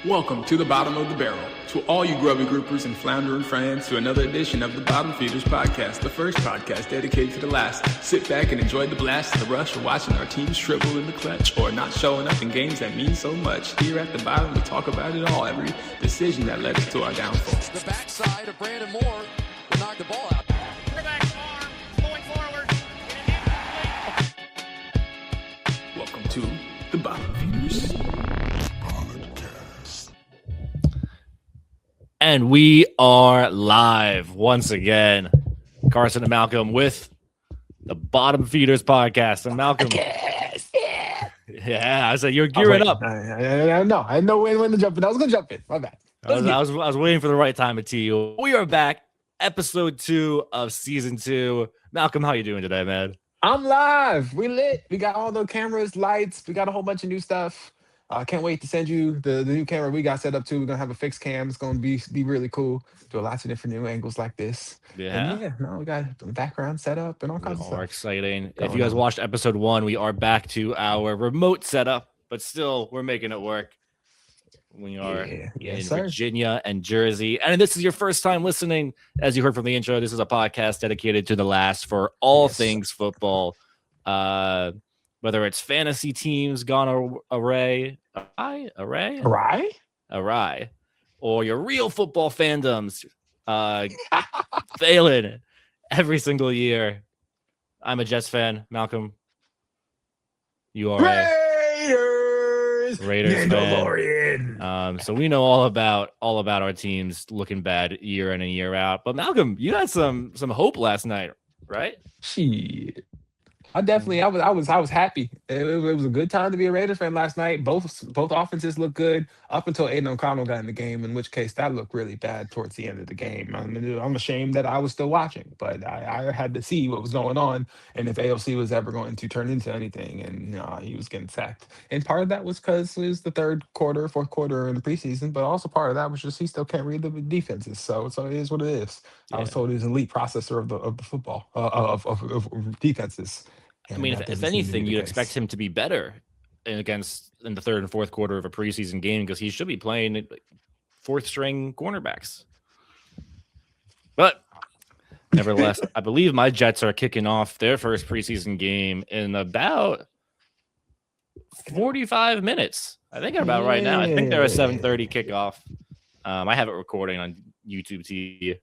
Welcome to the bottom of the barrel. To all you grubby groupers and floundering fans, to another edition of the Bottom Feeders Podcast, the first podcast dedicated to the last. Sit back and enjoy the blast and the rush of watching our team shrivel in the clutch or not showing up in games that mean so much. Here at the bottom, we talk about it all, every decision that led us to our downfall. The backside of Brandon Moore will knock the ball out. Quarterback's arm going forward. Welcome to the Bottom Feeders Podcast. And we are live once again. Carson and Malcolm with the Bottom Feeders Podcast. And Malcolm, yeah, I said you're gearing up. I know when to jump in. I was gonna jump in. My bad. I was waiting for the right time to tee you. We are back, episode 2 of season 2. Malcolm, how you doing today, man? I'm live. We lit. We got all the cameras, lights. We got a whole bunch of new stuff. I can't wait to send you the new camera we got set up too. We're gonna have a fixed cam. It's gonna be really cool. Do lots of different new angles like this. Yeah. And we got the background set up and all kinds of More stuff. exciting. If you guys watched episode 1, we are back to our remote setup, but still we're making it work. We are in Virginia and Jersey. And if this is your first time listening, as you heard from the intro, this is a podcast dedicated to the last for all things football. Whether it's fantasy teams gone awry, or your real football fandoms failing every single year. I'm a Jets fan. Malcolm, you are Raiders fan. So we know all about our teams looking bad year in and year out. But Malcolm, you had some hope last night, right? Shit. I was happy. It was a good time to be a Raiders fan last night. Both offenses looked good up until Aiden O'Connell got in the game, in which case that looked really bad towards the end of the game. I'm ashamed that I was still watching, but I had to see what was going on and if AOC was ever going to turn into anything. And he was getting sacked. And part of that was because it was the fourth quarter in the preseason, but also part of that was just he still can't read the defenses. So it is what it is. Yeah. I was told he was an elite processor of the football of defenses. I mean, if anything, you'd expect him to be better in the third and fourth quarter of a preseason game because he should be playing fourth string cornerbacks. But nevertheless, I believe my Jets are kicking off their first preseason game in about 45 minutes. I think about right now. I think they're a 7:30 kickoff. I have it recording on YouTube TV.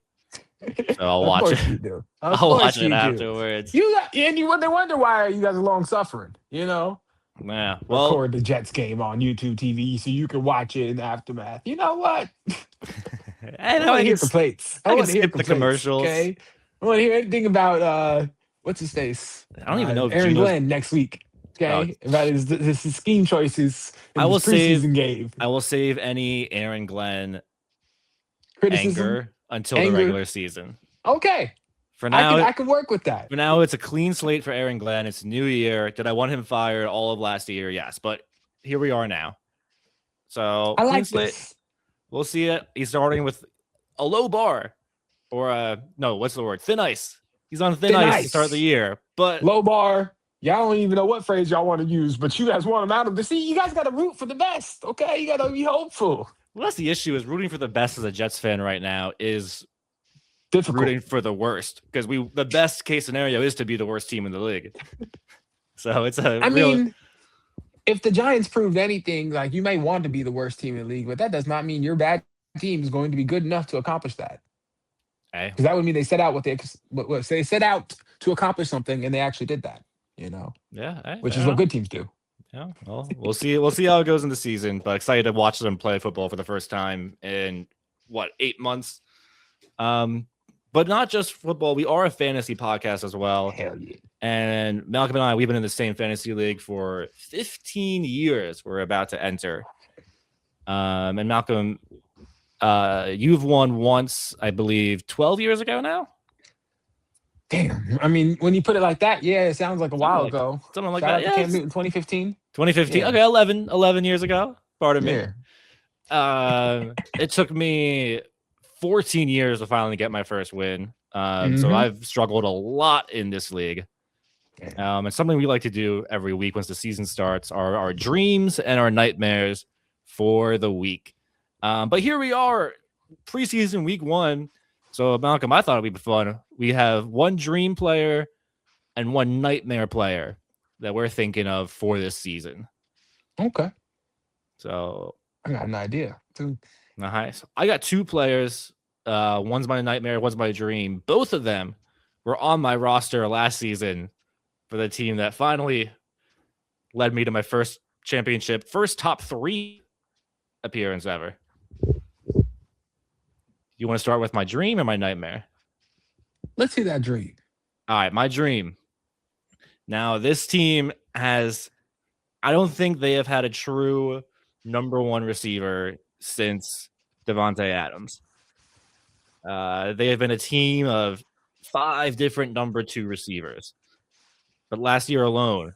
So I'll watch it. I'll watch it afterwards. You wonder why you guys are long suffering, Yeah. Well, record the Jets game on YouTube TV so you can watch it in the aftermath. You know what? I want to hear complaints. I want to skip the commercials. Okay. I want to hear anything about what's his face? I don't even know if Aaron Glenn next week. Okay, about his scheme choices. I will preseason game. I will save any Aaron Glenn anger until the regular season. Okay. For now, I can work with that. For now, it's a clean slate for Aaron Glenn. It's a new year. Did I want him fired all of last year? Yes, but here we are now. So I like this. We'll see it. He's starting with a low bar, or no, what's the word? Thin ice. He's on thin ice to start the year, but low bar. Y'all don't even know what phrase y'all want to use, but you guys want him out of the seat. You guys got to root for the best, okay? You got to be hopeful. Well, that's the issue. Is rooting for the best as a Jets fan right now is difficult. Rooting for the worst because the best case scenario is to be the worst team in the league. So it's I mean, if the Giants proved anything, like you may want to be the worst team in the league, but that does not mean your bad team is going to be good enough to accomplish that. Because that would mean they set out they set out to accomplish something and they actually did that. Yeah, which is what good teams do. Yeah, well, we'll see. We'll see how it goes in the season. But excited to watch them play football for the first time in 8 months. But not just football. We are a fantasy podcast as well. Hell yeah! And Malcolm and I, we've been in the same fantasy league for 15 years. We're about to enter. And Malcolm, you've won once, I believe, 12 years ago now. Damn. I mean, when you put it like that, yeah, it sounds like a while ago. Something like Shout that. Out to Cam Newton, 2015. 2015. Yeah. Okay, 11 years ago. Pardon me. Yeah. It took me 14 years to finally get my first win. So I've struggled a lot in this league. And something we like to do every week once the season starts are our dreams and our nightmares for the week. But here we are, preseason week 1. So, Malcolm, I thought it'd be fun. We have one dream player and one nightmare player that we're thinking of for this season. Okay. So I got an idea. Nice. I got 2 players. One's my nightmare, one's my dream. Both of them were on my roster last season for the team that finally led me to my first championship, first top 3 appearance ever. You want to start with my dream or my nightmare? Let's see that dream. All right, my dream. Now, this team has, I don't think they have had a true number 1 receiver since Devontae Adams. They have been a team of 5 different number 2 receivers. But last year alone,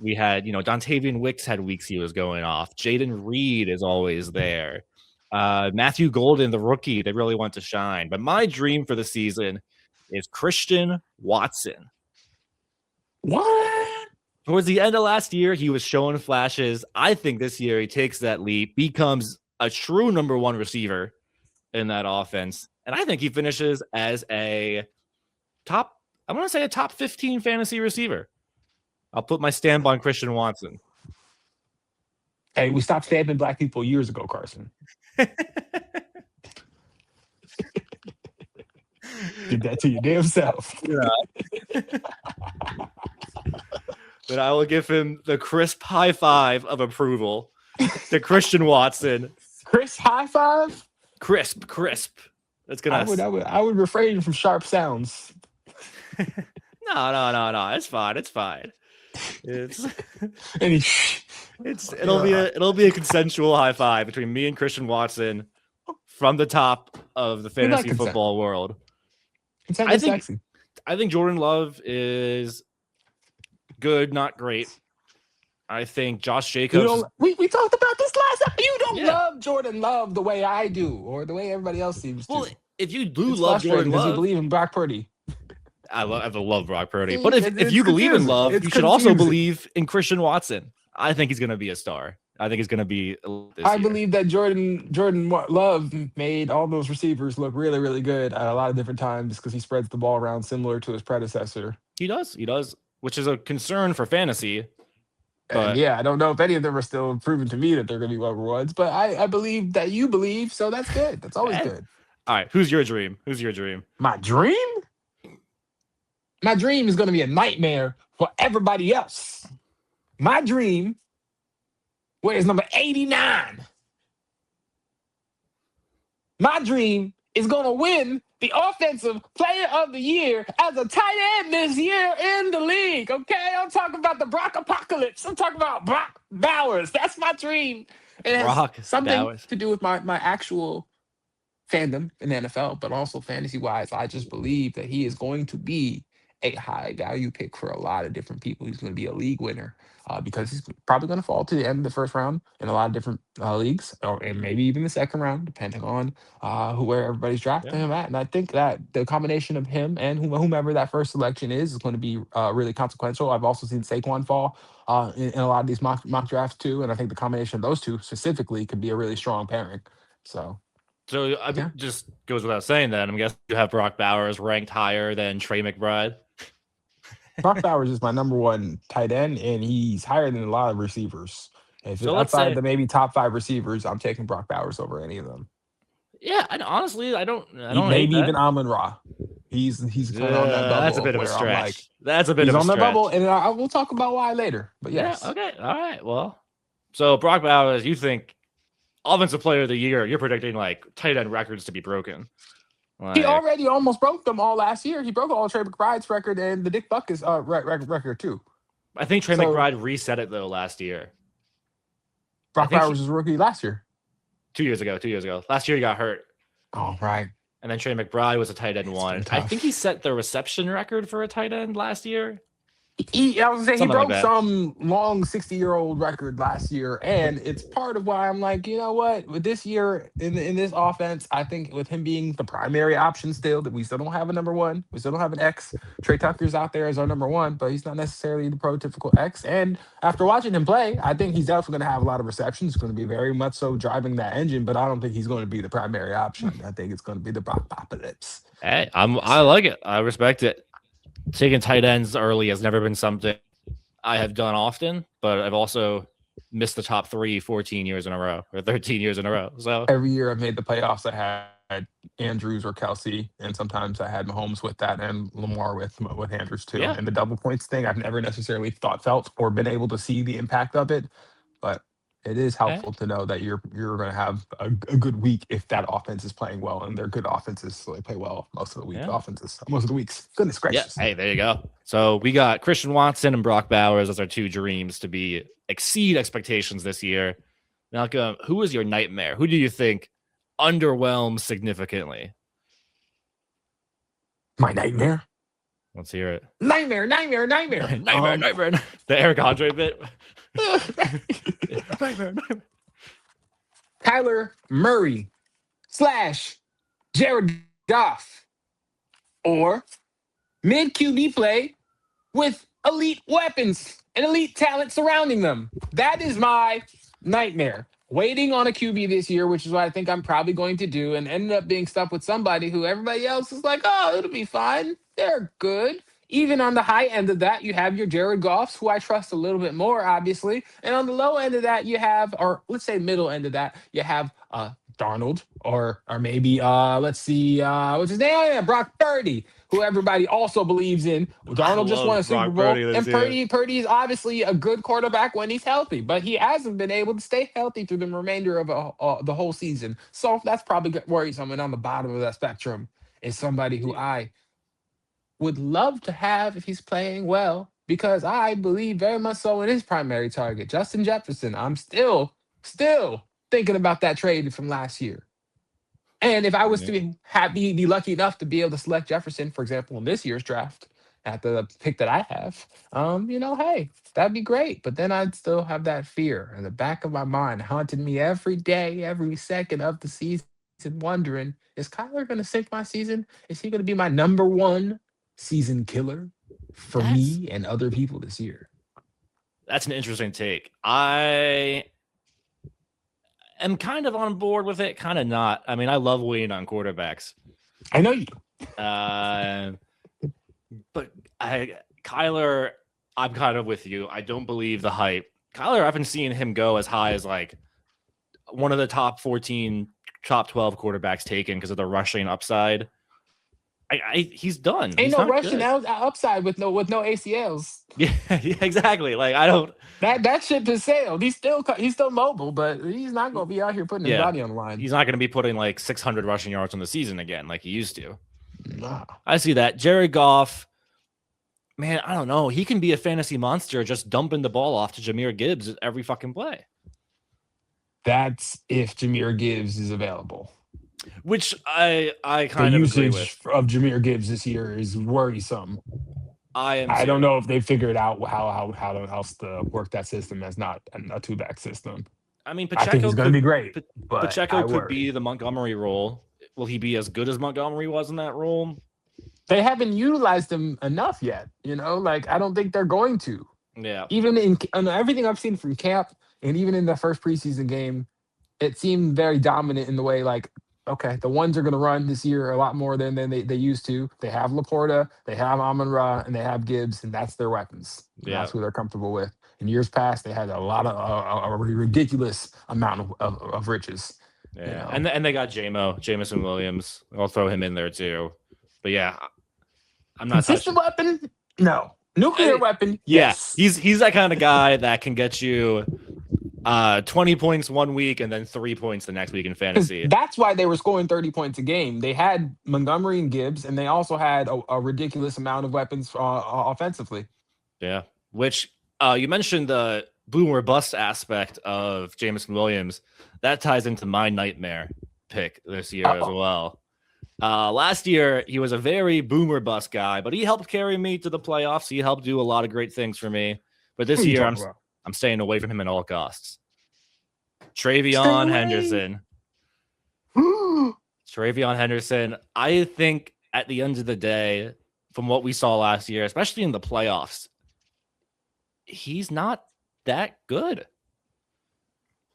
we had, Dontavian Wicks had weeks he was going off. Jaden Reed is always there. Matthew Golden, the rookie, they really want to shine. But my dream for the season is Christian Watson. What? Towards the end of last year, he was showing flashes. I think this year he takes that leap, becomes a true number 1 receiver in that offense. And I think he finishes as a top 15 fantasy receiver. I'll put my stamp on Christian Watson. Hey, we stopped stamping black people years ago, Carson. Did that to your damn self. Yeah. But I will give him the crisp high 5 of approval to Christian Watson. Chris, high 5? Crisp. That's gonna. I would refrain from sharp sounds. No. It's fine. It'll be a consensual high 5 between me and Christian Watson from the top of the fantasy football world. I think Jordan Love is good, not great. I think Josh Jacobs. We talked about this last time. You don't love Jordan Love the way I do, or the way everybody else seems to. Well, if you do love Jordan Love, you believe in Brock Purdy. I love Brock Purdy. But if you believe in Love, you should also believe in Christian Watson. I think he's going to be a star. I think he's going to be. I believe that Jordan Love made all those receivers look really, really good at a lot of different times because he spreads the ball around similar to his predecessor. He does, which is a concern for fantasy. But I don't know if any of them are still proven to me that they're going to be number 1s. But I believe that you believe, so that's good. That's always good. All right, who's your dream? My dream? My dream is going to be a nightmare for everybody else. My dream wears number 89. My dream is going to win the Offensive Player of the Year as a tight end this year in the league. Okay, I'm talking about the Brockapocalypse. I'm talking about Brock Bowers. That's my dream. It has something to do with my actual fandom in the NFL, but also fantasy-wise, I just believe that he is going to be a high-value pick for a lot of different people. He's going to be a league winner because he's probably going to fall to the end of the first round in a lot of different leagues, and maybe even the second round, depending on where everybody's drafting him at. And I think that the combination of him and whomever that first selection is going to be really consequential. I've also seen Saquon fall in a lot of these mock drafts too, and I think the combination of those two specifically could be a really strong pairing. So just goes without saying that I'm guessing you have Brock Bowers ranked higher than Trey McBride. Brock Bowers is my number 1 tight end, and he's higher than a lot of receivers. If it's outside the maybe top 5 receivers, I'm taking Brock Bowers over any of them. Yeah, and honestly, I don't maybe even Amon-Ra. He's kind of on that bubble. That's a bit of a stretch. That's a bit of a stretch. He's on the bubble, and we'll talk about why later. But yes. Yeah, okay. All right. Well, so Brock Bowers, you think Offensive Player of the Year, you're predicting like tight end records to be broken. He already almost broke them all last year. He broke all Trey McBride's record and the Dick Buckus record too. I think Trey McBride reset it though last year. Brock Bowers was a rookie last year. 2 years ago. Last year he got hurt. Oh, right. And then Trey McBride was a tight end 1. I think he set the reception record for a tight end last year. I was saying he Something like broke that. some long 60-year-old record last year, and it's part of why I'm like, you know what? With this year in this offense, I think with him being the primary option still, that we still don't have a number one, we still don't have an X. Trey Tucker's out there as our number one, but he's not necessarily the prototypical X. And after watching him play, I think he's definitely going to have a lot of receptions. He's going to be very much so driving that engine, but I don't think he's going to be the primary option. I think it's going to be the Brockapocalypse. Hey, I like it. I respect it. Taking tight ends early has never been something I have done often, but I've also missed the top 14 years in a row or 13 years in a row. So Every year I've made the playoffs, I had Andrews or Kelsey, and sometimes I had Mahomes with that and Lamar with Andrews too. yeah, And the double points thing, I've never necessarily felt or been able to see the impact of it, but it is helpful to know that you're going to have a good week if that offense is playing well, and they're good offenses, so they play well most of the week. Yeah. Offenses most of the weeks. Goodness gracious. Yeah. Hey, there you go. So we got Christian Watson and Brock Bowers as our two dreams to exceed expectations this year. Malcolm, who is your nightmare? Who do you think underwhelms significantly? My nightmare. Let's hear it. Nightmare. Nightmare. The Eric Andre bit. Nightmare. Kyler Murray / Jared Goff, or mid QB play with elite weapons and elite talent surrounding them. That is my nightmare. Waiting on a QB this year, which is what I think I'm probably going to do, and ended up being stuck with somebody who everybody else is like, oh, it'll be fine. They're good. Even on the high end of that, you have your Jared Goffs, who I trust a little bit more, obviously. And on the low end of that, you have, or let's say middle end of that, you have Darnold, or maybe let's see, what's his name? Oh, yeah, Brock Purdy, who everybody also believes in. Darnold just won a Super Bowl, and Purdy is obviously a good quarterback when he's healthy, but he hasn't been able to stay healthy through the remainder of the whole season. So that's probably worrisome. And on the bottom of that spectrum is somebody who I would love to have if he's playing well, because I believe very much so in his primary target, Justin Jefferson. I'm still thinking about that trade from last year. And if I was to be lucky enough to be able to select Jefferson, for example, in this year's draft at the pick that I have, hey, that'd be great. But then I'd still have that fear in the back of my mind haunting me every day, every second of the season, wondering, is Kyler going to sink my season? Is he going to be my number one season killer for me and other people this year? That's an interesting take. I am kind of on board with it, kind of not. I mean, I love waiting on quarterbacks. I know you do. But Kyler, I'm kind of with you. I don't believe the hype. Kyler, I've been seeing him go as high as like one of the top 14, top 12 quarterbacks taken because of the rushing upside. He's done. Ain't no rushing upside with no ACLs. Yeah, exactly. Like I don't. That ship has sailed. He's still mobile, but he's not going to be out here putting his body on the line. He's not going to be putting like 600 rushing yards on the season again, like he used to. Nah. I see that. Jared Goff, man, I don't know. He can be a fantasy monster, just dumping the ball off to Jahmyr Gibbs every fucking play. That's if Jahmyr Gibbs is available. Which I kind of agree with. The usage of Jahmyr Gibbs this year is worrisome. I don't know if they figured out how to work that system as not a two-back system. I mean, I think he's going to be great. But Pacheco could be the Montgomery role. Will he be as good as Montgomery was in that role? They haven't utilized him enough yet. I don't think they're going to. Yeah. Even in everything I've seen from camp, and even in the first preseason game, it seemed very dominant in the way, okay, the ones are going to run this year a lot more than they used to. They have Laporta, they have Amon-Ra, and they have Gibbs, and that's their weapons. Yeah. That's who they're comfortable with. In years past, they had a lot of a ridiculous amount of riches. Yeah, and they got Jameson Williams. I'll throw him in there too. But yeah, I'm not consistent weapon. No nuclear weapon. Yes, he's that kind of guy that can get you 20 points one week and then 3 points the next week in fantasy. That's why they were scoring 30 points a game. They had Montgomery and Gibbs, and they also had a ridiculous amount of weapons offensively. Yeah, which you mentioned the boom or bust aspect of Jameson Williams. That ties into my nightmare pick this year as well. Last year, he was a very boomer bust guy, but he helped carry me to the playoffs. He helped do a lot of great things for me. But this year, I'm staying away from him at all costs. TreVeyon Henderson. TreVeyon Henderson, I think at the end of the day, from what we saw last year, especially in the playoffs, he's not that good.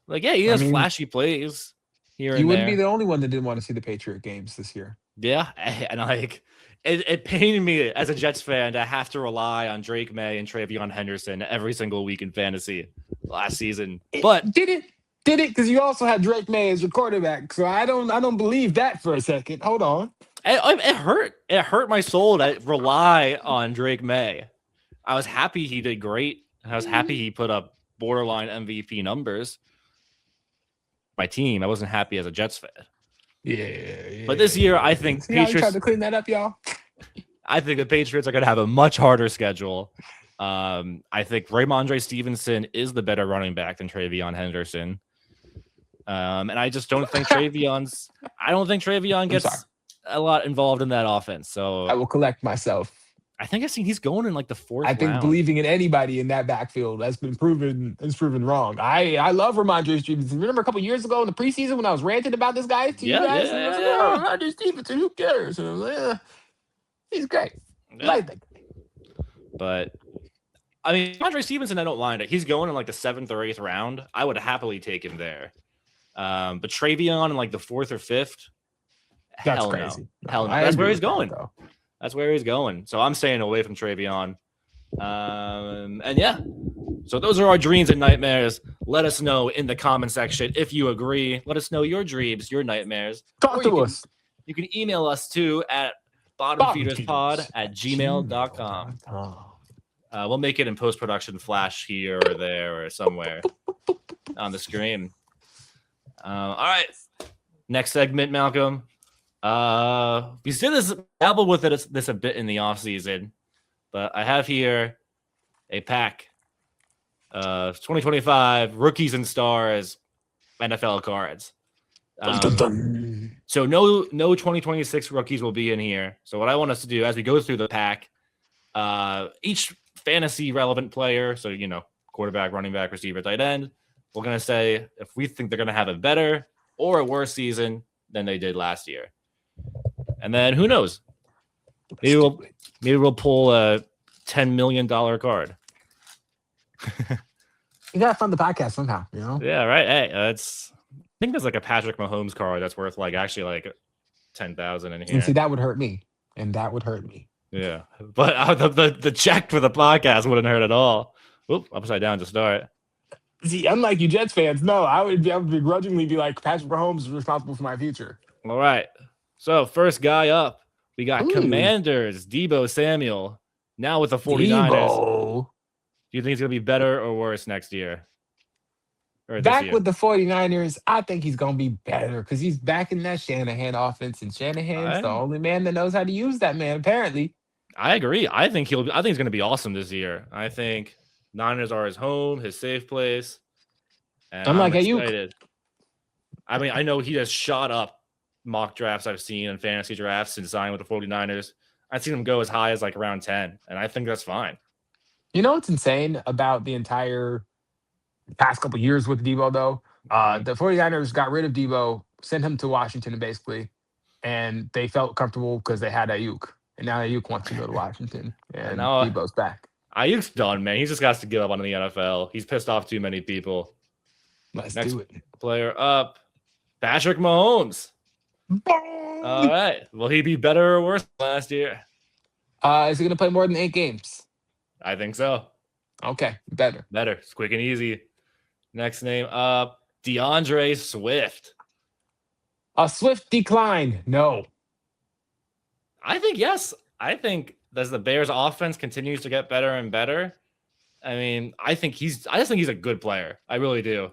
Like, yeah, he has flashy plays here and there. You wouldn't be the only one that didn't want to see the Patriot games this year. Yeah, and like it pained me as a Jets fan to have to rely on Drake May and TreVeyon Henderson every single week in fantasy last season. But did it because you also had Drake May as your quarterback. So I don't believe that for a second. Hold on. It hurt. It hurt my soul to rely on Drake May. I was happy he did great. I was happy he put up borderline MVP numbers. My team. I wasn't happy as a Jets fan. Yeah. But this year, I think Patriots tried to clean that up, y'all. I think the Patriots are going to have a much harder schedule. I think Ramondre Stevenson is the better running back than TreVeyon Henderson. And I just don't think TreVeyon gets a lot involved in that offense. So I will collect myself. I think I've seen he's going in like the fourth I think round. Believing in anybody in that backfield has been proven wrong. I love Ramondre Stevenson. Remember a couple years ago in the preseason when I was ranting about this guy to you guys? Yeah. Ramondre Stevenson, who cares? And I was like, he's great. Yeah. Like that. But I mean, Ramondre Stevenson, I don't mind it. He's going in like the 7th or 8th round. I would happily take him there. But TreVeyon in like the 4th or 5th. That's crazy. No. Hell no. That's where he's going. That's where he's going. So I'm staying away from TreVeyon. And yeah. So those are our dreams and nightmares. Let us know in the comment section if you agree. Let us know your dreams, your nightmares. Talk to us. You can email us too at bottomfeederspod@gmail.com. We'll make it in post-production flash here or there or somewhere on the screen. All right. Next segment, Malcolm. We did this dabbled with this a bit in the off season, but I have here a pack of 2025 rookies and stars NFL cards. So no 2026 rookies will be in here. So what I want us to do as we go through the pack, each fantasy relevant player, so quarterback, running back, receiver, tight end, we're gonna say if we think they're gonna have a better or a worse season than they did last year. And then who knows? Maybe we'll pull a $10 million card. You gotta fund the podcast somehow, Yeah, right. Hey, I think there's like a Patrick Mahomes card that's worth like 10,000 in here. And see, that would hurt me, and that would hurt me. Yeah, but the check for the podcast wouldn't hurt at all. Oop, upside down to start. See, unlike you Jets fans, no, I would begrudgingly be like, Patrick Mahomes is responsible for my future. All right. So first guy up, we got Commanders, Deebo Samuel, now with the 49ers. Deebo. Do you think he's going to be better or worse next year? Back with the 49ers, I think he's going to be better because he's back in that Shanahan offense, and Shanahan's the only man that knows how to use that man, apparently. I agree. I think he's going to be awesome this year. I think Niners are his home, his safe place. And I'm excited. I mean, I know he has shot up mock drafts I've seen in fantasy drafts since signing with the 49ers. I've seen him go as high as like around 10, and I think that's fine. You know what's insane about the entire past couple of years with Deebo, though? The 49ers got rid of Deebo, sent him to Washington, basically, and they felt comfortable because they had Ayuk. And now Ayuk wants to go to Washington, and now Deebo's back. Ayuk's done, man. He just got to give up on the NFL. He's pissed off too many people. Next do it. Player up, Patrick Mahomes. Boom! All right. Will he be better or worse than last year? Is he going to play more than 8 games? I think so. Okay, better. It's quick and easy. Next name up, DeAndre Swift. A Swift decline? No. I think yes. I think as the Bears offense continues to get better and better, I mean, I just think he's a good player. I really do.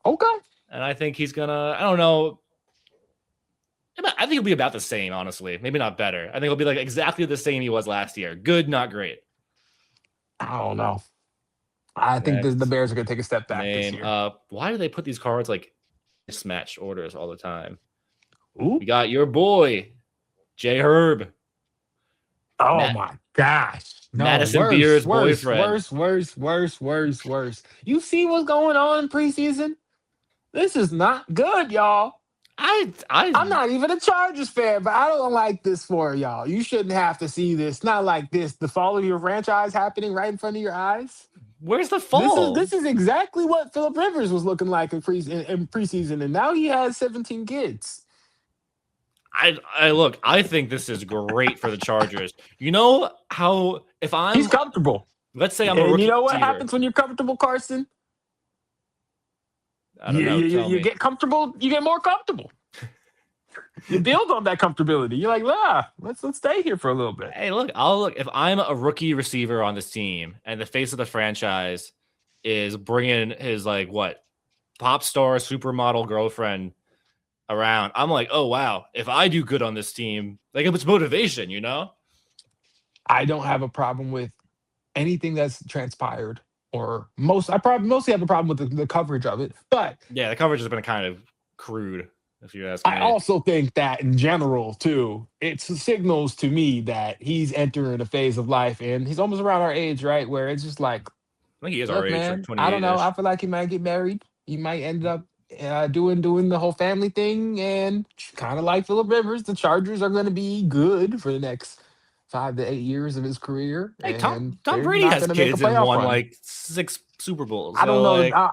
Okay. And I think he's gonna, I don't know. I think he'll be about the same, honestly. Maybe not better. I think he'll be like exactly the same he was last year. Good, not great. I don't know. I think the Bears are going to take a step back this year. Why do they put these cards like mismatched orders all the time? Ooh. We got your boy, J Herb. Oh my gosh. No, Madison Beer's worse. You see what's going on in preseason? This is not good, y'all. I'm not even a Chargers fan, but I don't like this for y'all. You shouldn't have to see this. Not like this. The fall of your franchise happening right in front of your eyes. Where's the fall? This is exactly what Phillip Rivers was looking like in preseason, and now he has 17 kids. I look. I think this is great for the Chargers. You know how he's comfortable. Let's say I'm a rookie. You know what receiver. happens when you're comfortable, Carson? I don't know. You get comfortable. You get more comfortable. You build on that comfortability. You're like, let's stay here for a little bit. Hey, look. If I'm a rookie receiver on this team, and the face of the franchise is bringing his pop star supermodel girlfriend around, I'm like, oh wow. If I do good on this team, it's motivation, you know. I don't have a problem with anything that's transpired. I mostly have a problem with the coverage of it. But yeah, the coverage has been kind of crude, if you ask me. I also think that in general, too, it signals to me that he's entering a phase of life, and he's almost around our age, right? Where it's just like, I think he is our age, man, 28-ish. I don't know. I feel like he might get married. He might end up doing the whole family thing, and kind of like Phillip Rivers, the Chargers are going to be good for the next 5 to 8 years of his career. Hey, Tom Brady has kids and won 6 Super Bowls. I don't know.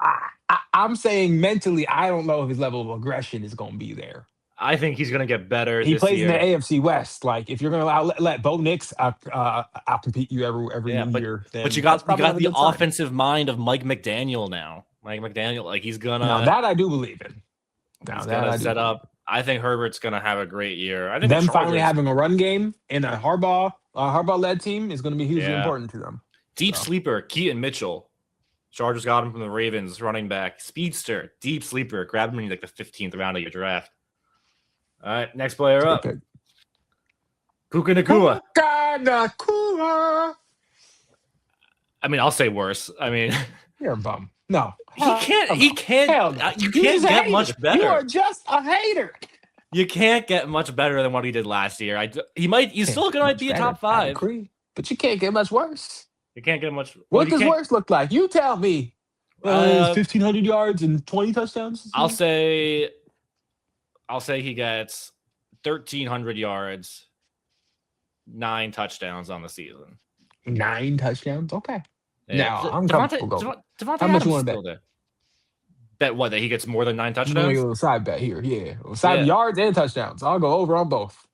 I'm saying mentally, I don't know if his level of aggression is going to be there. I think he's going to get better. He plays in the AFC West. Like, if you're going to let Bo Nix outcompete you every year, but you got the offensive mind of Mike McDaniel now. Mike McDaniel, he's gonna. Now that I do believe in. He's gonna set up. I think Herbert's gonna have a great year. I think them finally having a run game in a Harbaugh-led team is going to be hugely important to them. Deep sleeper, Keaton Mitchell. Chargers got him from the Ravens, running back, speedster, deep sleeper. Grab him in the 15th round of your draft. All right, next player up. Puka Nacua. I mean, I'll say worse. I mean, you're a bum. No, he can't. You can't get much better. You are just a hater. You can't get much better than what he did last year. He's still going to be a top 5. I agree, but you can't get much worse. You can't get much. What does worse look like? You tell me. 1,500 yards and 20 touchdowns. I'll say he gets 1,300 yards, 9 touchdowns on the season. 9 touchdowns? Okay. Yeah. Now, I'm comfortable going. How much you want to bet? Bet what? That he gets more than 9 touchdowns? I'm going to get a side bet here. Yeah. Yards and touchdowns. I'll go over on both.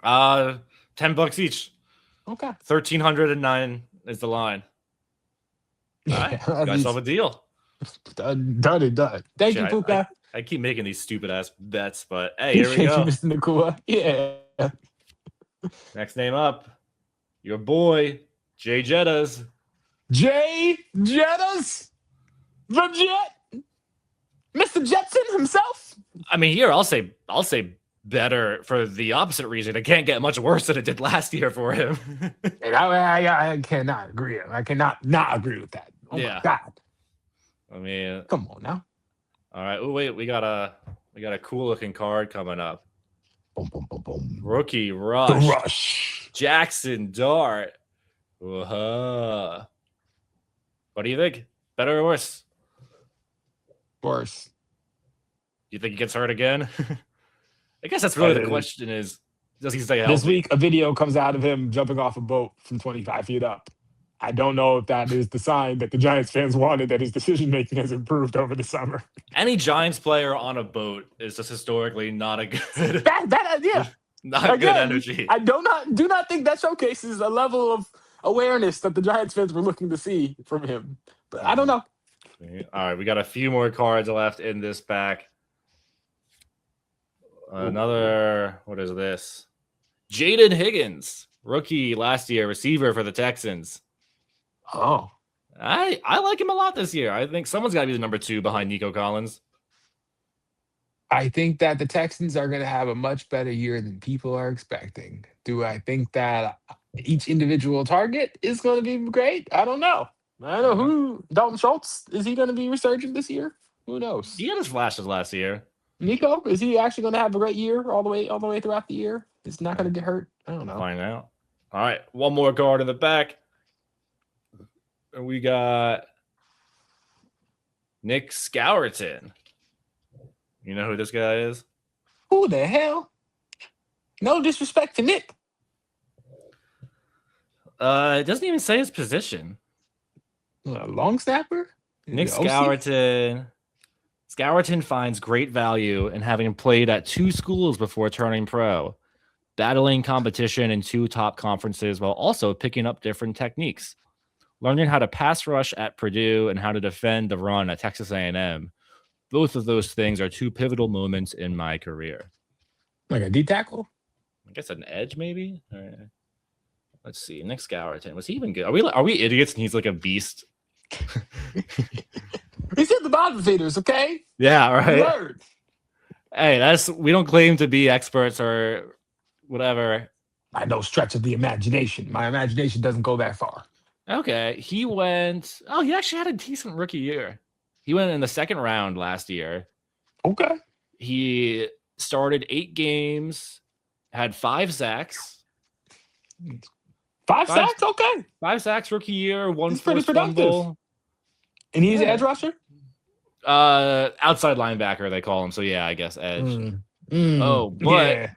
$10 each. Okay. 1,309 is the line. All right. You guys have a deal. Done. Thank you, Puka. I keep making these stupid ass bets, but hey, here we go. Mr. Nacua. Yeah. Next name up. Your boy, Jay Jettas. Jay Jettas? The Jet? Mr. Jetson himself? I mean, here I'll say better for the opposite reason. It can't get much worse than it did last year for him. I cannot agree. I cannot not agree with that. Oh my God. I mean, come on now. All right. Oh wait, we got a cool looking card coming up. Boom, boom, boom, boom. Rookie Rush. The Rush. Jackson Dart. Uh-huh. What do you think? Better or worse? Worse. You think he gets hurt again? I guess that's really the question is, does he stay healthy? This week, a video comes out of him jumping off a boat from 25 feet up. I don't know if that is the sign that the Giants fans wanted, that his decision-making has improved over the summer. Any Giants player on a boat is just historically not a good... Not Again, good energy. I do not think that showcases a level of awareness that the Giants fans were looking to see from him. But I don't know. All right, we got a few more cards left in this pack. Another, what is this? Jaden Higgins, rookie last year, receiver for the Texans. Oh. I like him a lot this year. I think someone's got to be the number 2 behind Nico Collins. I think that the Texans are going to have a much better year than people are expecting. Do I think that each individual target is going to be great? I don't know. I don't know who. Dalton Schultz, is he going to be resurgent this year? Who knows? He had his flashes last year. Nico, is he actually going to have a great year all the way throughout the year? It's not going to get hurt. I don't know. Find out. All right, one more guard in the back. We got Nick Scourton. You know who this guy is? Who the hell? No disrespect to Nick. It doesn't even say his position. Long snapper? Nick Scourton. Scourton finds great value in having played at 2 schools before turning pro, battling competition in 2 top conferences while also picking up different techniques. Learning how to pass rush at Purdue and how to defend the run at Texas A&M. Both of those things are 2 pivotal moments in my career. Like a D tackle? I guess an edge, maybe? All right. Let's see. Nick Scourton. Was he even good? Are we idiots and he's like a beast? He's in the bottom feeders, okay? Yeah, right. Word. Hey, we don't claim to be experts or whatever. I know stretch of the imagination. My imagination doesn't go that far. Okay. He actually had a decent rookie year. He went in the 2nd round last year. Okay. He started 8 games, had 5 sacks. 5 sacks? Okay. 5 sacks rookie year, 1 He's pretty forced fumble. And he's an edge rusher? Outside linebacker, they call him. So, yeah, I guess edge. But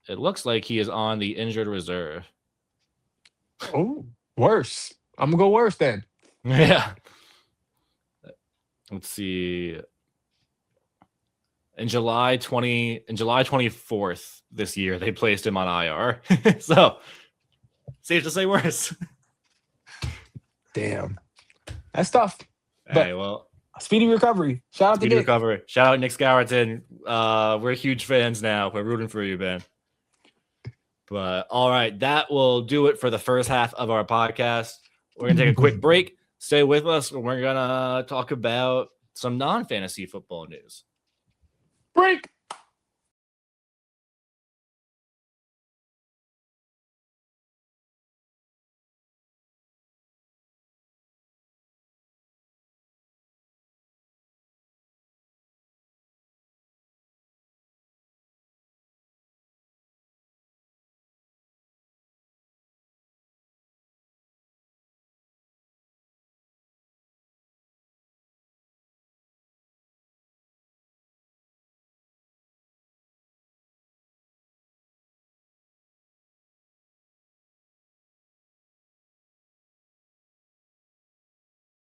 it looks like he is on the injured reserve. Oh, worse. I'm going to go worse then. Yeah. Let's see. In July 24th this year, they placed him on IR. So, safe to say worse. Damn. That's tough. Hey, well, speedy recovery. Shout out to Nick. Recovery. Shout out Nick Scourton. We're huge fans now. We're rooting for you, man. But all right, that will do it for the first half of our podcast. We're gonna take a quick break. Stay with us. We're gonna talk about some non-fantasy football news. Break.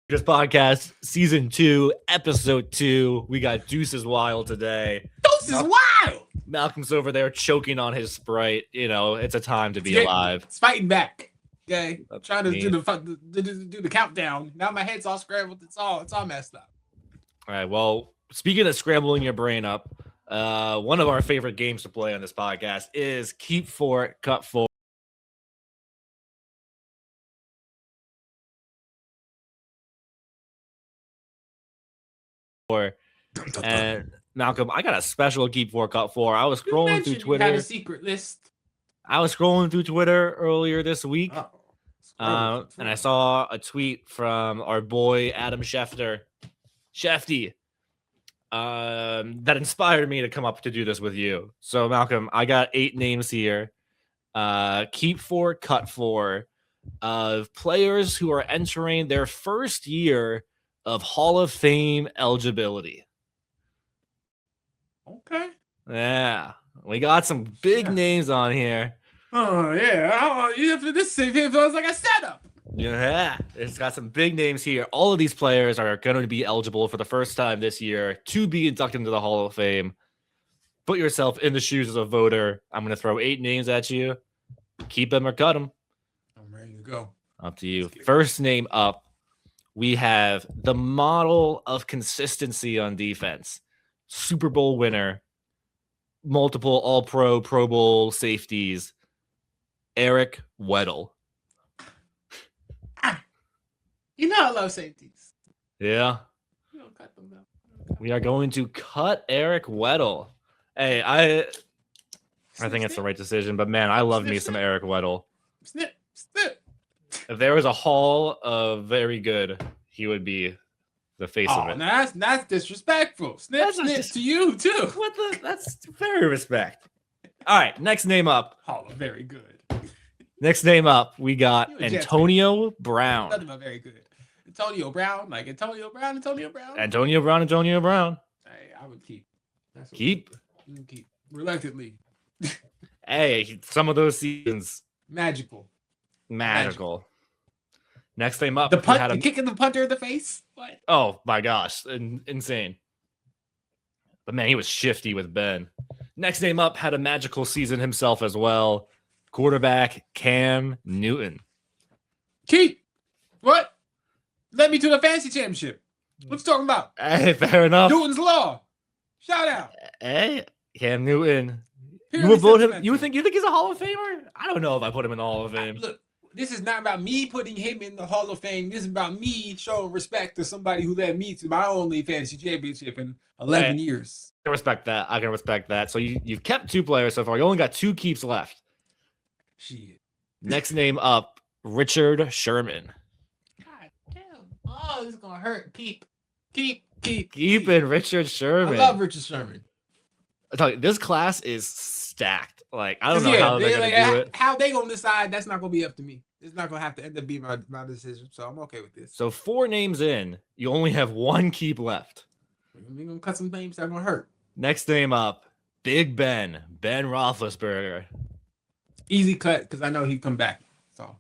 This podcast, season 2, episode 2. We got Deuces Wild today. Deuces Wild. Malcolm's over there choking on his Sprite. You know, it's a time to be alive. It's fighting back. Okay, I'm trying to do the countdown. Now my head's all scrambled. It's all messed up. All right. Well, speaking of scrambling your brain up, one of our favorite games to play on this podcast is Keep4 Cut 4. And Malcolm, I got a special Keep4 Cut 4. I was scrolling through Twitter. You had a secret list. I was scrolling through Twitter earlier this week, and I saw a tweet from our boy Adam Schefter, Shefty, that inspired me to come up to do this with you. So, Malcolm, I got 8 names here. Keep4 Cut 4 of players who are entering their first year of Hall of Fame eligibility. Okay. Yeah, we got some big names on here. Oh yeah. This feels like a setup. Yeah, it's got some big names here. All of these players are going to be eligible for the first time this year to be inducted into the Hall of Fame. Put yourself in the shoes as a voter. I'm going to throw 8 names at you. Keep them or cut them. I'm ready to go. Up to you. First name up, we have the model of consistency on defense. Super Bowl winner, multiple All-Pro, Pro Bowl safeties, Eric Weddle. You know I love safeties. Yeah. You don't cut them down. We are going to cut Eric Weddle. Hey, I think it's the right decision, but man, I love me some Eric Weddle. Snip. If there was a hall of very good, he would be the face of it. That's disrespectful. Snip to you too. That's very respect. All right, next name up. Oh, very good. Next name up, we got You a Jets Antonio Nothing Brown. but very good. Antonio Brown, like Antonio Brown. Antonio Brown. Hey, I would keep. Keep. Keep reluctantly. Hey, some of those seasons. Magical. Next name up, the kicking the punter in the face. What? Oh my gosh, insane. But man, he was shifty with Ben. Next name up had a magical season himself as well. Quarterback Cam Newton. Keep. What? Led me to the fantasy championship. What you talking about? Hey, fair enough. Newton's Law. Shout out. Hey, Cam Newton. You would vote him. You think he's a Hall of Famer? I don't know if I put him in the Hall of Fame. Look, this is not about me putting him in the Hall of Fame. This is about me showing respect to somebody who led me to my only fantasy championship in 11 years. I can respect that. So you've kept 2 players so far. You only got 2 keeps left. Shit. Next name up, Richard Sherman. God damn. Oh, this is gonna hurt. Keep. Keeping Richard Sherman. I love Richard Sherman. I tell you, this class is stacked. Like, I don't know how they're gonna do it. How they gonna decide? That's not gonna be up to me. It's not gonna have to end up being my decision. So I'm okay with this. So 4 names in, you only have 1 keep left. We're gonna cut some names that are gonna hurt. Next name up, Big Ben Roethlisberger. Easy cut because I know he'd come back. So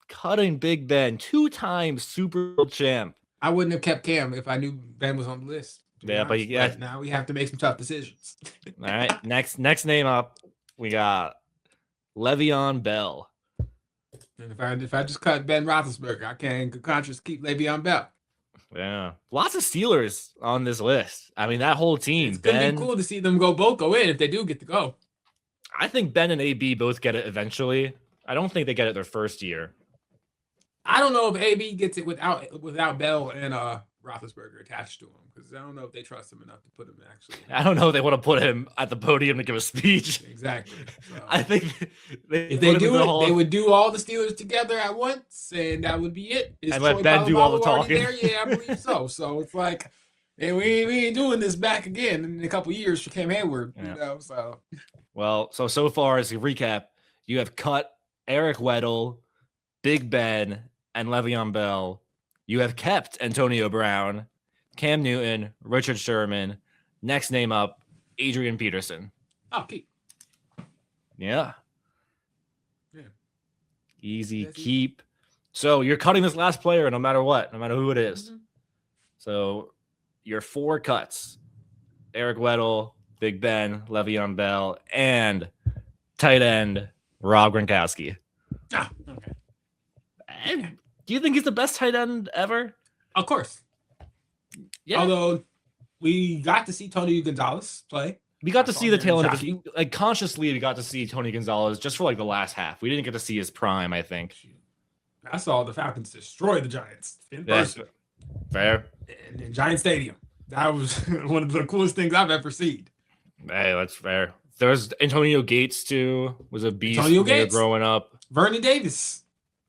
cutting Big Ben, 2-time Super Bowl champ. I wouldn't have kept Cam if I knew Ben was on the list. Yeah, but now we have to make some tough decisions. All right, next name up, we got Le'Veon Bell. And if I just cut Ben Roethlisberger, I can't conscious keep Le'Veon Bell. Yeah, lots of Steelers on this list. I mean, that whole team. It's gonna be cool to see them both go in if they do get to go. I think Ben and AB both get it eventually. I don't think they get it their first year. I don't know if AB gets it without Bell and Roethlisberger attached to him because I don't know if they trust him enough to put him actually. I don't know if they want to put him at the podium to give a speech. Exactly. So, I think if they do it, they would do all the Steelers together at once, and that would be it. And let Ben do all the talking. Yeah, I believe so. So it's like, hey, we ain't doing this back again in a couple of years for Cam Hayward. Yeah. You know, so. Well, so far as a recap, you have cut Eric Weddle, Big Ben, and Le'Veon Bell. You have kept Antonio Brown, Cam Newton, Richard Sherman. Next name up, Adrian Peterson. Oh, keep. Yeah. Easy keep. So you're cutting this last player no matter what, no matter who it is. Mm-hmm. So your 4 cuts, Eric Weddle, Big Ben, Le'Veon Bell, and tight end Rob Gronkowski. Ah, okay. And do you think he's the best tight end ever? Of course. Yeah. Although we got to see Tony Gonzalez play. We got to see the tail end of his, like consciously we got to see Tony Gonzalez just for like the last half. We didn't get to see his prime, I think. I saw the Falcons destroy the Giants in person. Fair. In Giant Stadium. That was one of the coolest things I've ever seen. Hey, that's fair. There's Antonio Gates too. Was a beast growing up. Vernon Davis.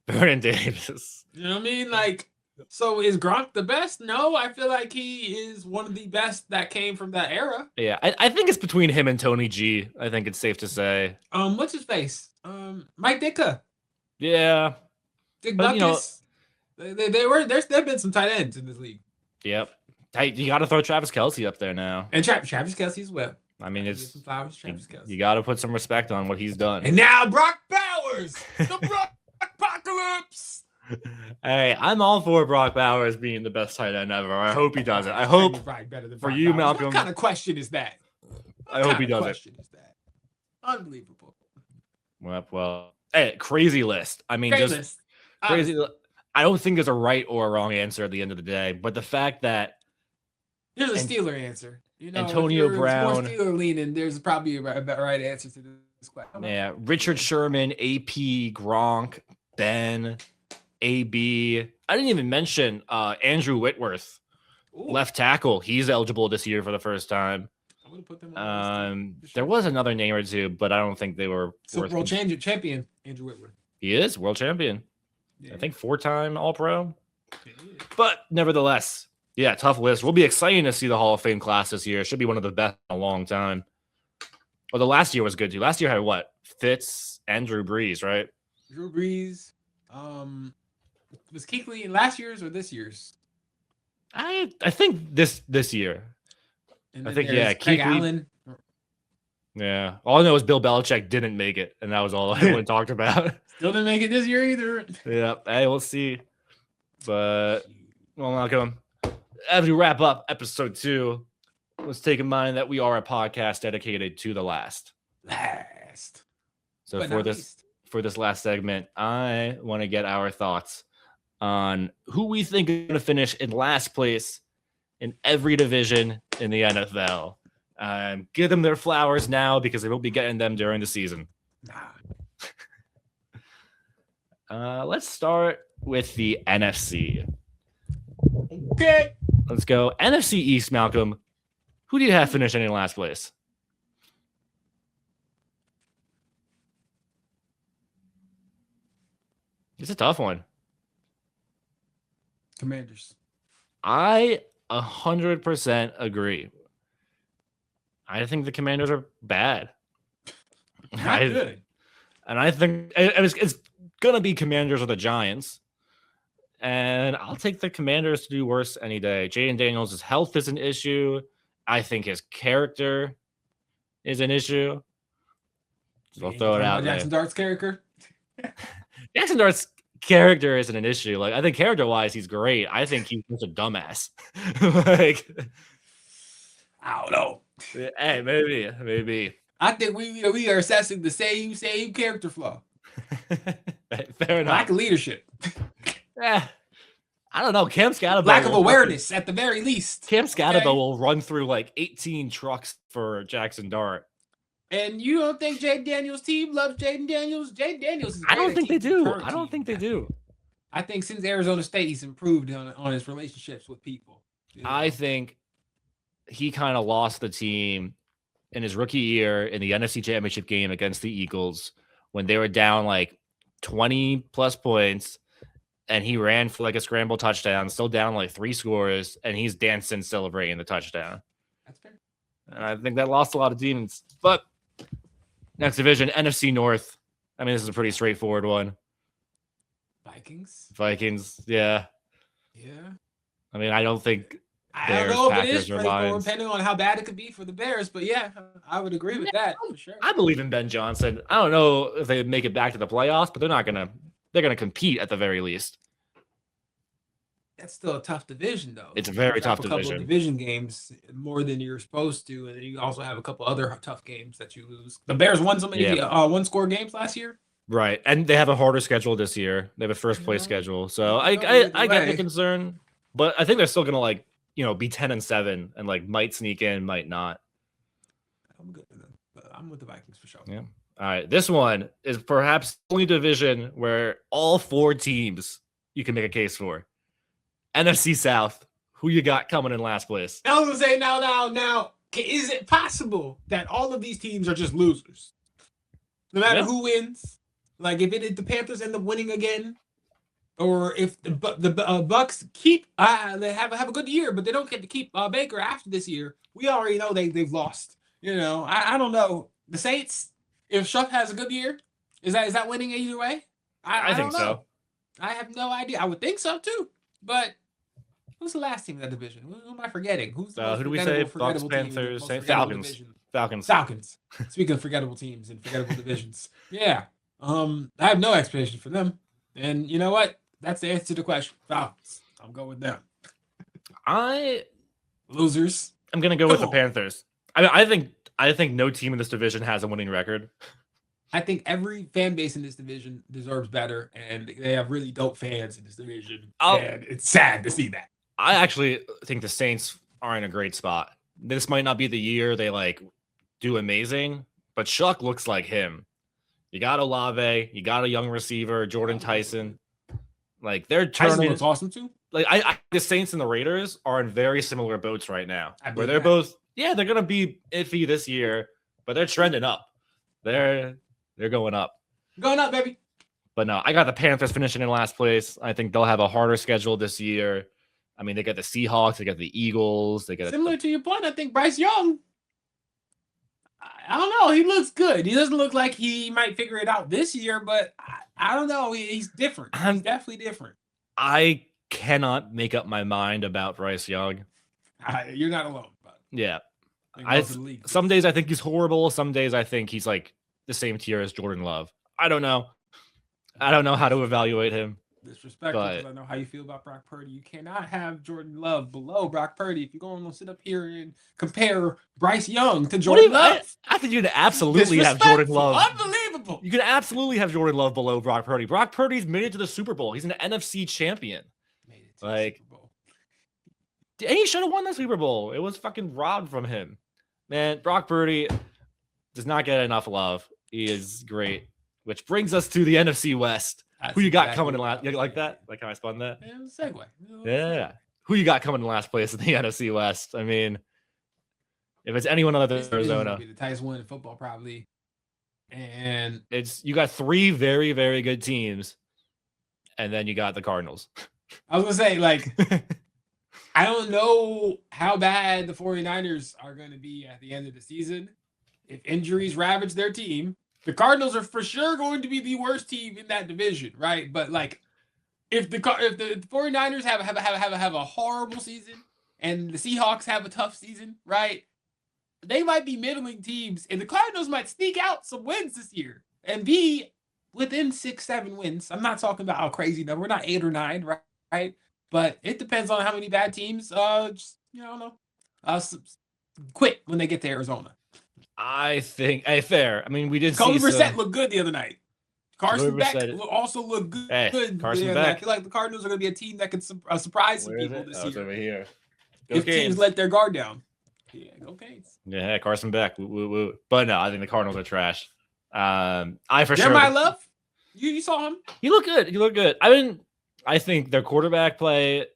You know what I mean? Like, so is Gronk the best? No, I feel like he is one of the best that came from that era. Yeah, I think it's between him and Tony G. I think it's safe to say. What's his face? Mike Ditka. Yeah. Dick Buckus. There's been some tight ends in this league. Yep. You got to throw Travis Kelce up there now. And Travis Kelce as well. I mean, it's some flowers, Travis Kelce. You got to put some respect on what he's done. And now Brock Bowers, the Brockapocalypse. Hey, I'm all for Brock Bowers being the best tight end ever. I hope he does it. I hope for you, Malcolm. What kind of question is that? I hope he does it. Is that? Unbelievable. Well, hey, crazy list. I mean, just crazy. I don't think there's a right or a wrong answer at the end of the day, but the fact that there's a Steeler answer. You know, Antonio Brown, Steeler leaning, there's probably a right answer to this question. Yeah, Richard Sherman, AP, Gronk, Ben, AB. I didn't even mention Andrew Whitworth, left tackle. He's eligible this year for the first time. I would have put them on there was another name or two, but I don't think they were world champion Andrew Whitworth. He is world champion. Yeah. I think 4-time All-Pro. But nevertheless, yeah, tough list. We'll be excited to see the Hall of Fame class this year. It should be one of the best in a long time. Well, the last year was good too. Last year had what? Fitz and Drew Brees, right? Drew Brees. Was Kuechly in last year's or this year's? I think this year. And I then think there's Craig Allen. Yeah. All I know is Bill Belichick didn't make it, and that was all everyone talked about. Still didn't make it this year either. Yeah. Hey, we'll see. But well, welcome. As we wrap up episode 2, let's take in mind that we are a podcast dedicated to the last. So for this last segment, I want to get our thoughts on who we think is going to finish in last place in every division in the NFL. Give them their flowers now because they won't be getting them during the season. Let's start with the NFC. Okay. Let's go. NFC East, Malcolm. Who do you have finishing in last place? It's a tough one. Commanders. I 100% agree. I think the Commanders are bad. Not good. And I think it's going to be Commanders or the Giants. And I'll take the Commanders to do worse any day. Jaden Daniels' health is an issue. I think his character is an issue. So I'll throw it out there. Jackson Dart's character? Jackson Dart's character isn't an issue. Like, I think character-wise, he's great. I think he's just a dumbass. Like, I don't know. Hey, maybe. I think we are assessing the same character flaw. Fair enough. Lack of leadership. Yeah. I don't know. Cam Scatterbo. Lack of awareness, at the very least. Cam Scatterbo will run through like 18 trucks for Jackson Dart. And you don't think Jaden Daniels' team loves Jaden Daniels? Jaden Daniels is I don't think they do. I think since Arizona State, he's improved on his relationships with people. I think he kind of lost the team in his rookie year in the NFC Championship game against the Eagles when they were down like 20 plus points. And he ran for like a scramble touchdown, still down like 3 scores, and he's dancing, celebrating the touchdown. That's fair. And I think that lost a lot of demons. But next division, NFC North. I mean, this is a pretty straightforward one. Vikings, yeah. Yeah. I mean, I don't think I Bears, don't know if Packers, it is or straightforward, Lions. depending on how bad it could be for the Bears. But yeah, I would agree with that for sure. I believe in Ben Johnson. I don't know if they make it back to the playoffs, but they're gonna compete at the very least. That's still a tough division, though. It's a very tough division. A couple division. of division games more than you're supposed to, and then you also have a couple other tough games that you lose. The Bears won so many one-score games last year. Right, and they have a harder schedule this year. They have a first-place schedule, so I get the concern, but I think they're still gonna be 10-7 and might sneak in, might not. I'm good with them, but I'm with the Vikings for sure. Yeah. All right, this one is perhaps the only division where all 4 teams you can make a case for. NFC South, who you got coming in last place? I was gonna say now, is it possible that all of these teams are just losers? No matter who wins, like if the Panthers end up winning again, or if the Bucks keep they have a good year, but they don't get to keep Baker after this year, we already know they've lost. I don't know. The Saints, if Shuck has a good year, is that winning either way? I think don't know. so. I have no idea. I would think so too, but. Who's the last team in that division? Who am I forgetting? Who's the who do we say? Bucks, Panthers, Falcons. Falcons. Speaking of forgettable teams and forgettable divisions, yeah. I have no expectation for them, and you know what? That's the answer to the question. Falcons. I'm going with them. Losers. I'm gonna go with the Panthers. I think no team in this division has a winning record. I think every fan base in this division deserves better, and they have really dope fans in this division, and it's sad to see that. I actually think the Saints are in a great spot. This might not be the year they do amazing, but Shuck looks like him. You got Olave, you got a young receiver, Jordan Tyson. They're turning. Tyson looks awesome too. The Saints and the Raiders are in very similar boats right now. Where they're both, they're gonna be iffy this year, but they're trending up. They're going up. Going up, baby. But no, I got the Panthers finishing in last place. I think they'll have a harder schedule this year. I mean, they got the Seahawks, they got the Eagles, they got similar to your point. I think Bryce Young. I don't know. He looks good. He doesn't look like he might figure it out this year, but I don't know. He's different. He's definitely different. I cannot make up my mind about Bryce Young. You're not alone. But yeah. Some days I think he's horrible. Some days I think he's like the same tier as Jordan Love. I don't know. I don't know how to evaluate him. Disrespectful, because I know how you feel about Brock Purdy. You cannot have Jordan Love below Brock Purdy if you're going to sit up here and compare Bryce Young to Jordan Love. I think you can absolutely have Jordan Love. Unbelievable. You can absolutely have Jordan Love below Brock Purdy. Brock Purdy's made it to the Super Bowl. He's an NFC champion. Made it to the Super Bowl. And he should have won the Super Bowl. It was fucking robbed from him. Man, Brock Purdy does not get enough love. He is great. Which brings us to the NFC West. Who you got coming in last? You like that? Like how I spun that? Yeah, it was a segue. Yeah. Who you got coming in last place in the NFC West? I mean, if it's anyone other than Arizona, be the tightest one in football probably. And you got 3 very, very good teams, and then you got the Cardinals. I was gonna say, like, I don't know how bad the 49ers are going to be at the end of the season. If injuries ravage their team, the Cardinals are for sure going to be the worst team in that division, right? But like, if the 49ers have a horrible season and the Seahawks have a tough season, right? They might be middling teams, and the Cardinals might sneak out some wins this year and be within 6-7 wins. I'm not talking about a crazy number. We're not 8 or 9, right? But it depends on how many bad teams just, I don't know, quit when they get to Arizona. I think fair. I mean, we did Kobe see Brissett look good the other night. Carson Beck also looked good. Hey, Carson Beck. I feel like the Cardinals are going to be a team that can surprise some people this year. Over here. If teams let their guard down. Yeah, go Canes. Yeah, Carson Beck. Woo. But no, I think the Cardinals are trash. Jeremiah Love, you saw him. He looked good. I think their quarterback play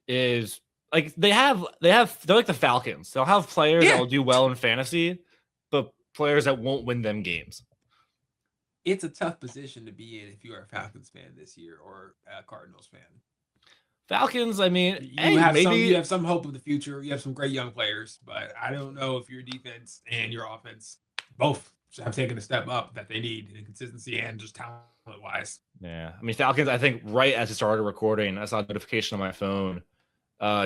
is like they're like the Falcons. They'll have players that will do well in fantasy, but players that won't win them games. It's a tough position to be in if you are a Falcons fan this year or a Cardinals fan. Falcons, I mean, you have some hope of the future. You have some great young players, but I don't know if your defense and your offense both have taken a step up that they need in consistency and just talent-wise. Yeah. I mean, Falcons, I think right as it started recording, I saw a notification on my phone.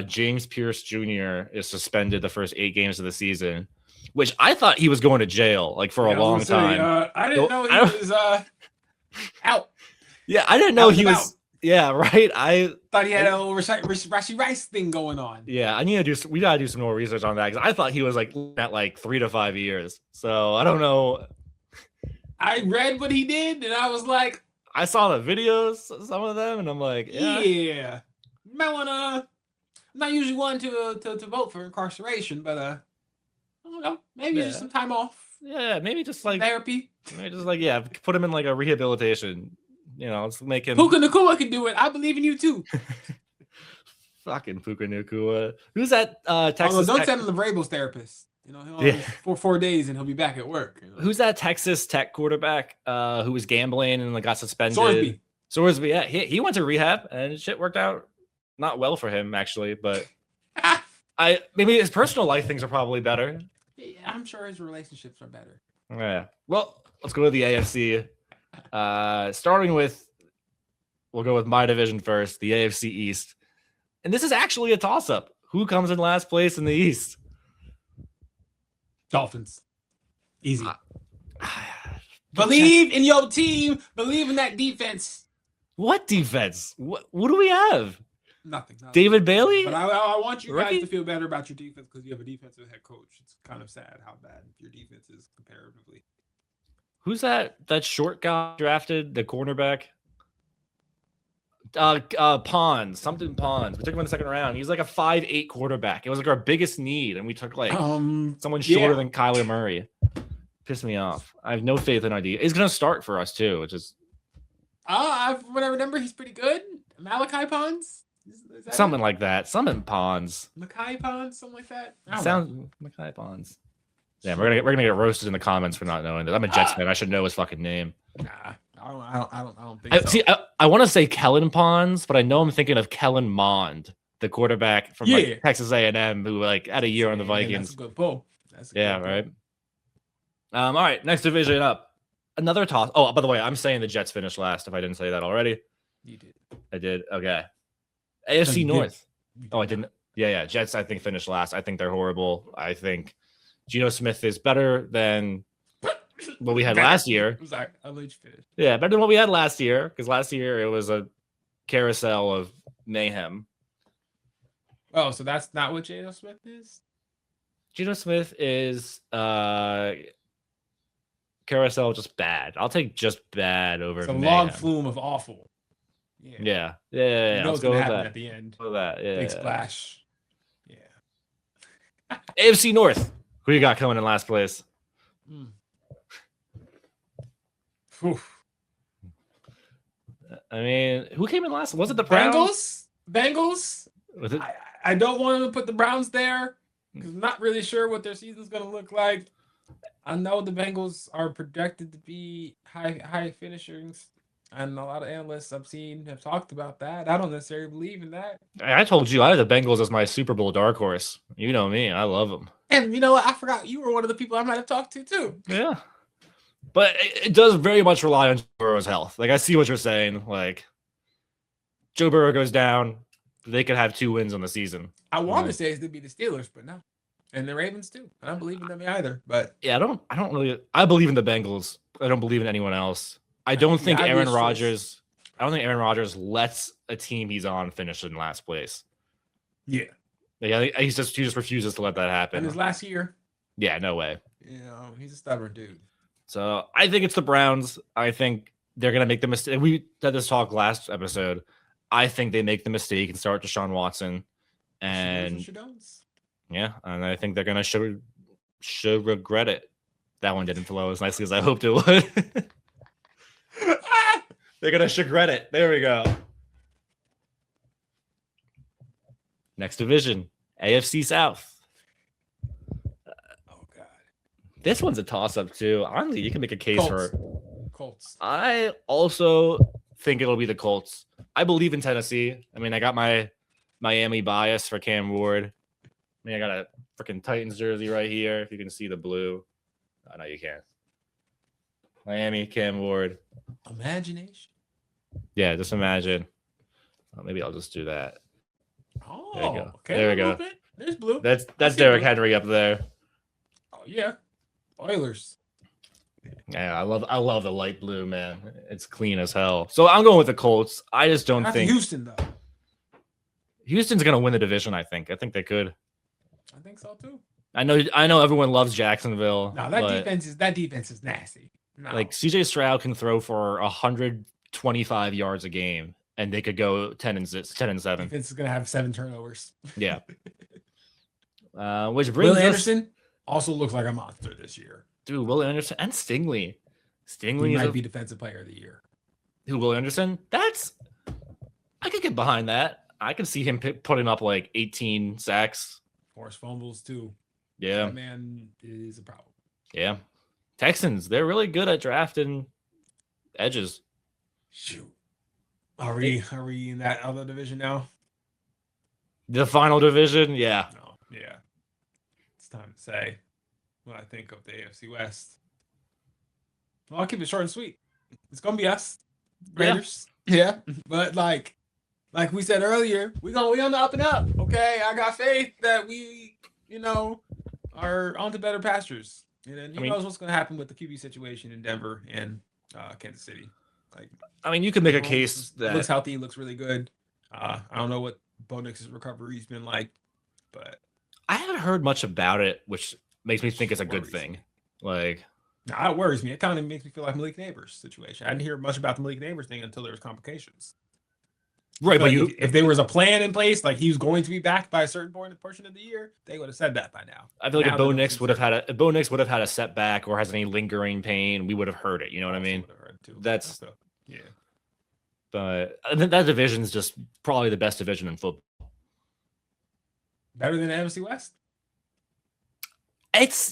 James Pierce Jr. is suspended the first 8 games of the season, which I thought he was going to jail like for a long time. I didn't know he was out. Yeah, I didn't know he was. Yeah, right. I thought he had a little Rashi Rice thing going on. Yeah, we gotta do some more research on that because I thought he was like at like 3 to 5 years. So I don't know. I read what he did and I was like, I saw the videos, some of them, and I'm like, yeah. You might wanna. I'm not usually one to vote for incarceration, but I don't know, maybe just some time off. Yeah, maybe just like therapy. Maybe just like put him in like a rehabilitation. Let's make him. Puka Nacua can do it. I believe in you too. Fucking Puka Nacua. Who's that? Texas. Don't send him the Vrabel's therapist. He'll for 4 days and he'll be back at work. Who's that Texas Tech quarterback who was gambling and got suspended? Sorsby. Yeah, he went to rehab and shit worked out not well for him actually, but maybe his personal life things are probably better. Yeah, I'm sure his relationships are better. Yeah. Well, let's go to the AFC. Starting with, we'll go with my division first, the AFC East. And this is actually a toss-up. Who comes in last place in the East? Dolphins. Easy. Believe in your team. Believe in that defense. What defense? What do we have? Nothing. David Bailey? But I want you guys to feel better about your defense because you have a defensive head coach. It's kind of sad how bad your defense is comparatively. Who's that short guy drafted, the cornerback? Pons. We took him in the second round. He's like a 5'8" quarterback. It was like our biggest need, and we took like someone shorter than Kyler Murray. Pissed me off. I have no faith in ID. He's gonna start for us too, which is what I remember, he's pretty good. Malachi Pons? Is that something like that. Something Pons. Makai Pons, something like that. Makai Pons. Yeah, we're gonna get roasted in the comments for not knowing that. I'm a Jets fan. I should know his fucking name. Nah, I don't think so. See, I want to say Kellen Pons, but I know I'm thinking of Kellen Mond, the quarterback from Texas A&M, who like had a year on the Vikings. That's a good pull. That's a Yeah, good right. point. All right, next division up. Another toss. Oh, by the way, I'm saying the Jets finished last. If I didn't say that already, You did. I did. Okay. No, AFC you North. didn't. Oh, I didn't. Yeah. Jets, I think, finished last. I think they're horrible. I think Geno Smith is better than what we had last year. I'm sorry. I'll let you finish. Yeah, better than what we had last year, because last year it was a carousel of mayhem. Oh, so that's not what Geno Smith is? Geno Smith is carousel just bad. I'll take just bad over It's a mayhem. long flume of awful. Yeah. You know Let's what's go gonna with happen that. at the end. Go with that. Yeah. Big splash. Yeah. AFC North. Who you got coming in last place? Whew. I mean, who came in last? Was it the Browns? Bengals. Was it? I don't want to put the Browns there because I'm not really sure what their season's going to look like. I know the Bengals are projected to be high finishers, and a lot of analysts I've seen have talked about that. I don't necessarily believe in that. I told you I had the Bengals as my Super Bowl dark horse. You know me. I love them. And you know what? I forgot you were one of the people I might have talked to too. Yeah. But it does very much rely on Joe Burrow's health. Like, I see what you're saying. Like, Joe Burrow goes down, they could have 2 wins on the season. I want to say it's to be the Steelers, but no. And the Ravens too. I don't believe in them either. But yeah, I don't really. I believe in the Bengals. I don't believe in anyone else. I don't think Aaron Rodgers. I don't think Aaron Rodgers lets a team he's on finish in last place. Yeah. Yeah, he just refuses to let that happen. And his last year. Yeah, no way. You know, he's a stubborn dude. So I think it's the Browns. I think they're gonna make the mistake. We had this talk last episode. I think they make the mistake and start Deshaun Watson, and yeah, and I think they're gonna should regret it. That one didn't flow as nicely as I hoped it would. They're gonna regret it. There we go. Next division, AFC South. Oh God, this one's a toss-up too. Honestly, you can make a case for Colts. I also think it'll be the Colts. I believe in Tennessee. I mean, I got my Miami bias for Cam Ward. I mean, I got a freaking Titans jersey right here. If you can see the blue. Oh, no, you can't. Miami, Cam Ward. Imagination. Yeah, just imagine. Oh, maybe I'll just do that. Oh, there you go. okay. There we go. There's blue. That's Derrick Henry up there. Oh yeah, Oilers. Yeah, I love the light blue, man. It's clean as hell. So I'm going with the Colts. I just don't think Houston though. Houston's gonna win the division. I think they could. I think so too. I know everyone loves Jacksonville. No, that defense is nasty. No. Like CJ Stroud can throw for 125 yards a game, and they could go 10-7. Defense is gonna have 7 turnovers. Yeah. Which brings Will Anderson also looks like a monster this year. Dude, Will Anderson and Stingley. Stingley might be defensive player of the year. Who, Will Anderson? I could get behind that. I can see him putting up like 18 sacks. Forced fumbles too. Yeah. That man is a problem. Yeah. Texans, they're really good at drafting edges. Shoot. Are we in that other division now? The final division? Yeah. No. Yeah. It's time to say what I think of the AFC West. Well, I'll keep it short and sweet. It's gonna be us, Raiders. Yeah. But like we said earlier, we on the up and up. Okay, I got faith that we, are on to better pastures. And then who knows what's gonna happen with the QB situation in Denver and Kansas City. You could make a case that looks healthy, looks really good. I don't know what Bo Nix's recovery's been like, but I haven't heard much about it, which makes me think it's a good thing. Like, it worries me. It kind of makes me feel like Malik Neighbors' situation. I didn't hear much about the Malik Neighbors thing until there was complications. Right, but if there was a plan in place, like he was going to be backed by a certain portion of the year, they would have said that by now. I feel like if Bo Nix would have had a setback or has any lingering pain, we would have heard it. You know what I mean? That's yeah. But I think that division's just probably the best division in football. Better than the NFC West?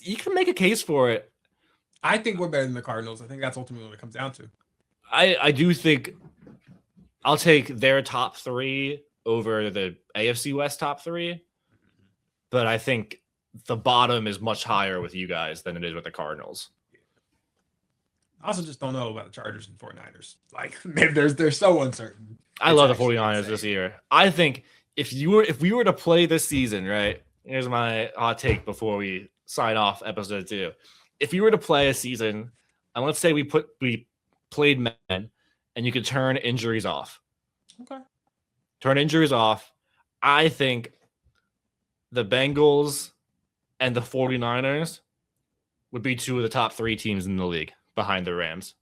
You can make a case for it. I think we're better than the Cardinals. I think that's ultimately what it comes down to. I do think I'll take their top 3 over the AFC West top 3. But I think the bottom is much higher with you guys than it is with the Cardinals. I also just don't know about the Chargers and 49ers. Like, they're so uncertain. I love the 49ers this year. I think if we were to play this season, right? Here's my hot take before we sign off episode 2. If you were to play a season, and let's say we played men, and you could turn injuries off. Okay. Turn injuries off. I think the Bengals and the 49ers would be 2 of the top 3 teams in the league behind the Rams.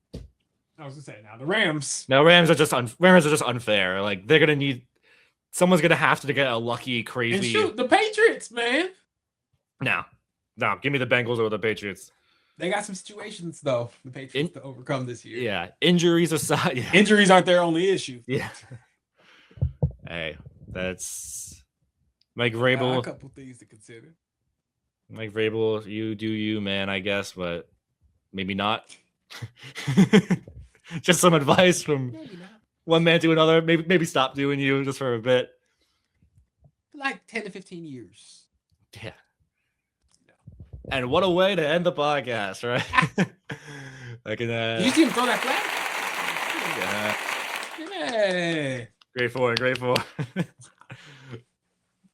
I was gonna say now the Rams. Now Rams are just unfair. Like they're gonna need someone's gonna have to get a lucky, crazy. And shoot the Patriots, man. No, give me the Bengals over the Patriots. They got some situations though, the Patriots to overcome this year. Yeah, injuries aside. Yeah. Injuries aren't their only issue. Yeah. Hey, that's Mike Vrabel. A couple things to consider. Mike Vrabel, you do you, man, I guess, but maybe not. Just some advice from one man to another. Maybe stop doing you just for a bit. Like 10 to 15 years. Yeah. And what a way to end the podcast, right? Like Did you see him throw that flag? Yeah. Hey. Great for.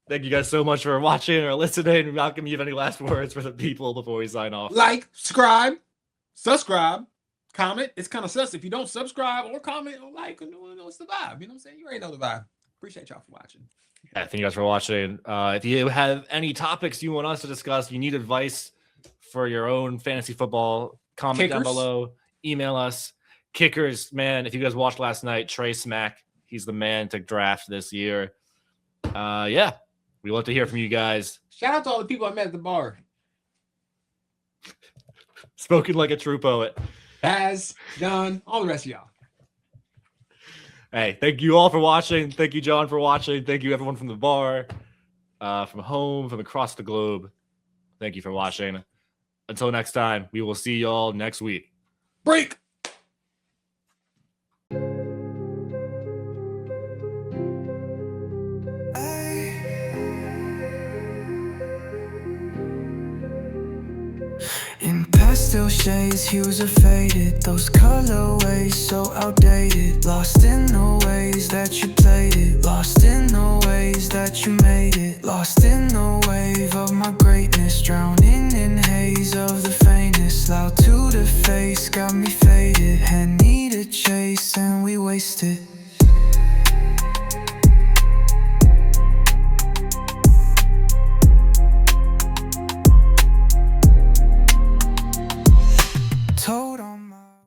Thank you guys so much for watching or listening. Malcolm, you have any last words for the people before we sign off? Like, subscribe, comment. It's kind of sus if you don't subscribe or comment or like. What's the vibe? You know what I'm saying? You already know the vibe. Appreciate y'all for watching. Yeah, thank you guys for watching. If you have any topics you want us to discuss, you need advice for your own fantasy football, comment down below. Email us. Kickers, man, if you guys watched last night, Trey Smack, he's the man to draft this year. Yeah, we love to hear from you guys. Shout out to all the people I met at the bar. Spoken like a true poet. Baz, John, all the rest of y'all. Hey, thank you all for watching. Thank you, John, for watching. Thank you, everyone from the bar, from home, from across the globe. Thank you for watching. Until next time, we will see y'all next week. Break! In pastel shades, hues are faded. Those colorways so outdated. Lost in the ways that you